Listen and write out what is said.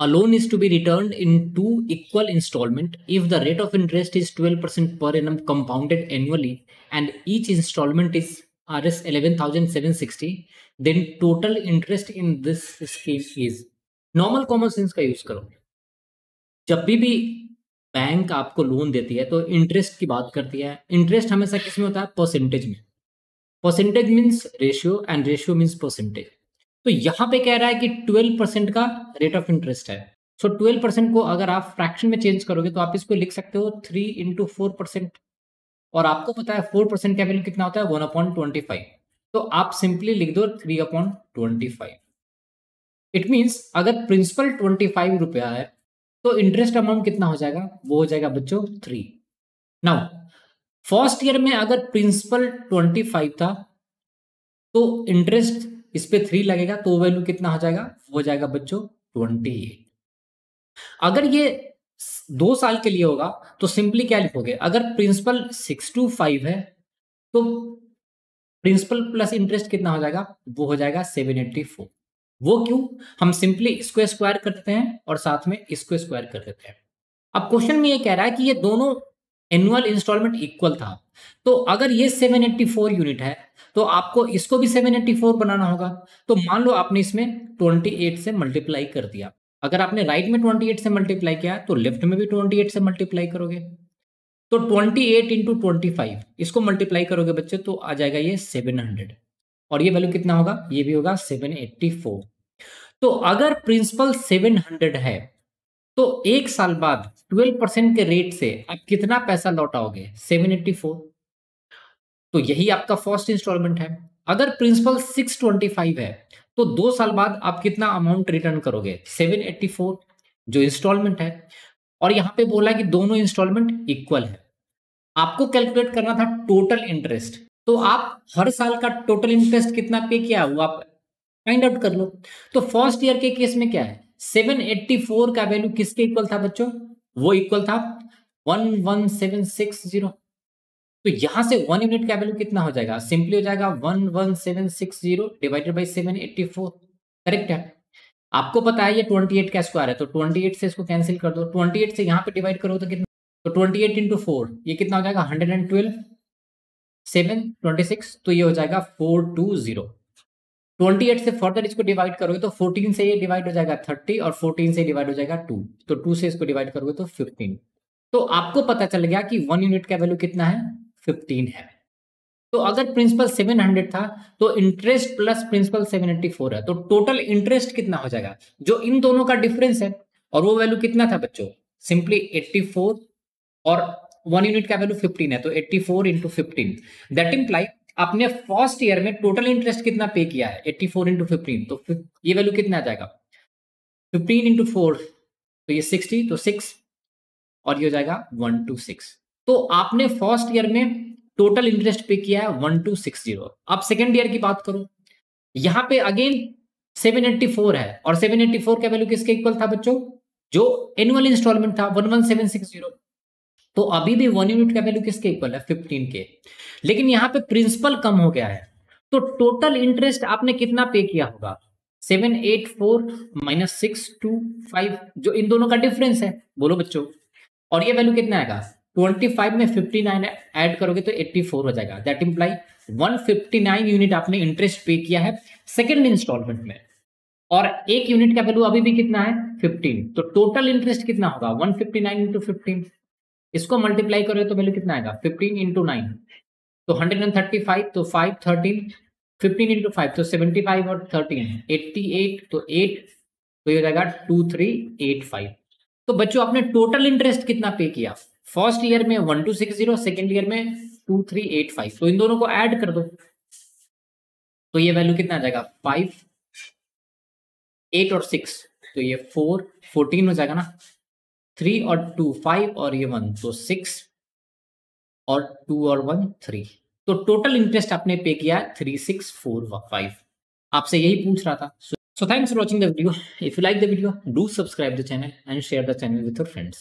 A loan is to be returned in 2 equal installment if the rate of interest is 12% per annum compounded annually and each installment is Rs 11,760, then total interest in this scheme is. Normal common sense का use करो। जब भी bank आपको loan देती है तो interest की बात करती है। इंटरेस्ट हमेशा किस में होता है? परसेंटेज में। Percentage means ratio and ratio means percentage. तो यहां पे कह रहा है कि 12% का रेट ऑफ इंटरेस्ट है। सो 12% को अगर आप फ्रैक्शन में चेंज करोगे तो आप इसको लिख सकते हो 3 इंटू 4%। और आपको पता है 4% का वैल्यू कितना होता है? 1/25। तो आप सिंपली लिख दो 3/25। इट मीन्स अगर प्रिंसिपल 25 रुपया है तो इंटरेस्ट अमाउंट कितना हो जाएगा? वो हो जाएगा बच्चों 3। नाउ फर्स्ट ईयर में अगर प्रिंसिपल 25 था तो इंटरेस्ट इस पे 3 लगेगा तो वैल्यू कितना हो जाएगा? वो हो जाएगा बच्चों 28। अगर ये 2 साल के लिए होगा तो सिंपली क्या लिखोगे? अगर प्रिंसिपल 625 है तो प्रिंसिपल प्लस इंटरेस्ट कितना हो जाएगा? वो हो जाएगा 784। वो क्यों? हम सिंपली इसको स्क्वायर कर देते हैं और साथ में इसको स्क्वायर कर देते हैं। अब क्वेश्चन में ये कह रहा है कि ये दोनों एनुअल इंस्टॉलमेंट इक्वल था, तो अगर ये 784 यूनिट है तो आपको इसको भी 784 बनाना होगा। तो मान लो आपने इसमें 28 से मल्टीप्लाई कर दिया। अगर आपने राइट में 28 से मल्टीप्लाई किया तो लेफ्ट में भी 28 से मल्टीप्लाई करोगे। तो 28 इंटू 25 इसको मल्टीप्लाई करोगे बच्चे तो आ जाएगा ये 700 और ये वैल्यू कितना होगा? ये भी होगा 784। तो अगर प्रिंसिपल 700 है तो 1 साल बाद 12% के रेट से आप कितना पैसा लौटाओगे? 784। तो यही आपका फर्स्ट इंस्टॉलमेंट है। अगर प्रिंसिपल 625 है तो 2 साल बाद आप कितना अमाउंट रिटर्न करोगे? 784 जो इंस्टॉलमेंट है। और यहां पे बोला कि दोनों इंस्टॉलमेंट इक्वल है। आपको कैलकुलेट करना था टोटल इंटरेस्ट। तो आप हर साल का टोटल इंटरेस्ट कितना पे किया वो आप फाइंड आउट कर लो। तो फर्स्ट ईयर के केस में क्या है? 784 का वैल्यू किसके इक्वल था बच्चों? वो इक्वल था 11760। तो यहां से 1 यूनिट का वैल्यू कितना हो जाएगा? सिंपली हो जाएगा 11760 डिवाइडेड बाई 784। करेक्ट है। आपको पता है ये 28 का स्क्वायर है तो 28 से इसको कैंसिल कर दो। 28 से यहां पे डिवाइड करो तो कितना? तो 28 इंटू 4 ये कितना हो जाएगा? 112। 7 26 तो ये हो जाएगा 420। 28 से फर्दर इसको डिवाइड करोगे तो 14 से ये डिवाइड हो जाएगा 30 और 14 से डिवाइड हो जाएगा 2। तो 2 से इसको डिवाइड करोगे तो 15। तो आपको पता चल गया कि 1 यूनिट का वैल्यू कितना है? 15 है। तो अगर प्रिंसिपल 700 था तो इंटरेस्ट प्लस प्रिंसिपल 784 है तो टोटल इंटरेस्ट कितना हो जाएगा? जो इन दोनों का डिफरेंस है और वो वैल्यू कितना था बच्चों? सिंपली 84 और 1 यूनिट का वैल्यू 15 है तो 84 इंटू 15 दैट इंप्लाई आपने फर्स्ट ईयर में टोटल इंटरेस्ट कितना पे किया है? 84 इंटू 15 तो ये वैल्यू कितना आ जाएगा? 15 इंटू 4 तो ये 60 तो 6 और ये हो जाएगा 126। तो आपने फर्स्ट ईयर में टोटल इंटरेस्ट पे किया है 1260। अब सेकेंड ईयर की बात करो, यहां पे अगेन 784 है और 784 का वैल्यू किसके इक्वल था बच्चों? जो एनुअल इंस्टॉलमेंट था 11760। तो अभी भी 1 यूनिट का वैल्यू किसके इक्वल है? 15 के। लेकिन यहां पे प्रिंसिपल कम हो गया है तो टोटल इंटरेस्ट आपने कितना पे किया होगा? 784 माइनस 625 जो इन दोनों का डिफरेंस है। बोलो बच्चों। और ये वैल्यू कितना आएगा? 25 में 59 ऐड करोगे तो 84 हो जाएगा। दैट इंप्लाई 159 यूनिट आपने इंटरेस्ट पे किया है सेकेंड इंस्टॉलमेंट में और 1 यूनिट का वैल्यू अभी भी कितना है? 15। तो टोटल इंटरेस्ट कितना होगा? 159 इंटू 15। इसको मल्टीप्लाई करोगे तो वैल्यू कितना आएगा? 15 इंटू 9 तो 135 तो 5 13 15 इंटू 5 तो 75 और 13 88 तो 8 तो ये हो जाएगा 2385। तो बच्चों आपने टोटल इंटरेस्ट कितना पे किया? फर्स्ट ईयर में 1260, सेकेंड ईयर में 2385। तो इन दोनों को ऐड कर दो तो ये वैल्यू कितना आ जाएगा? 5 8 और 6 तो ये 4 14 हो जाएगा ना। 3 और 2 5 और ये 1 तो 6 और 2 और 1 3। तो टोटल इंटरेस्ट आपने पे किया 3645। आपसे यही पूछ रहा था। So thanks for watching the video. If you like the video, do subscribe the channel and share the channel with your friends.